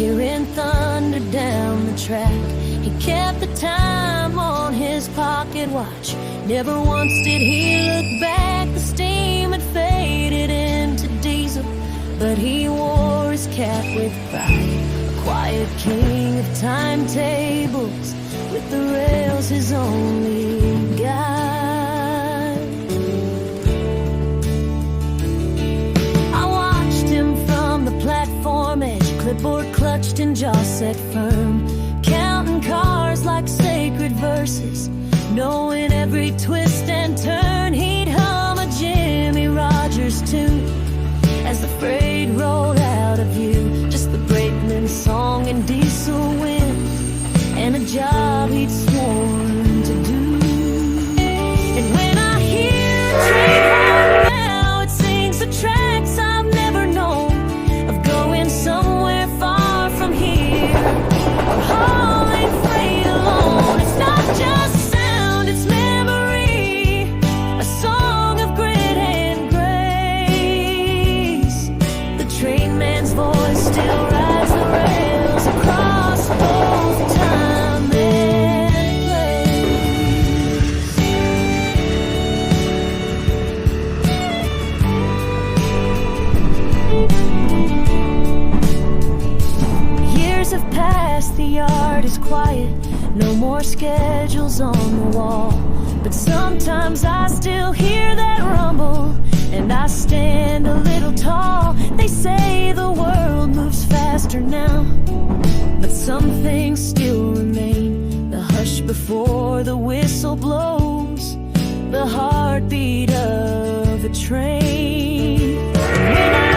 hearing thunder down the track. He kept the time on his pocket watch. Never once did he look back. The steam had faded into diesel, but he wore his cap with pride. A quiet king of timetables, with the rails his only guide. I watched him from the platform edge, clipboard clutched and jaw set firm, counting cars like sacred verses, knowing every twist and turn. He'd hum a Jimmy Rogers tune as the freight rolled out of view. Just the brakeman's song and diesel wind, and a job he'd sworn to do. And when I hear a train horn now, it sings the tracks I've never known, of going somewhere far from here, or hauling freight alone. It's not just sound, it's memory, a song of grit and grace. The train man's voice still rides the rails across both time and place. Years have passed, the yard is quiet, no more schedules on the wall, but sometimes I still hear that rumble, and I stand a little tall. They say the world moves faster now, but some things still remain. The hush before the whistle blows, the heartbeat of the train. When I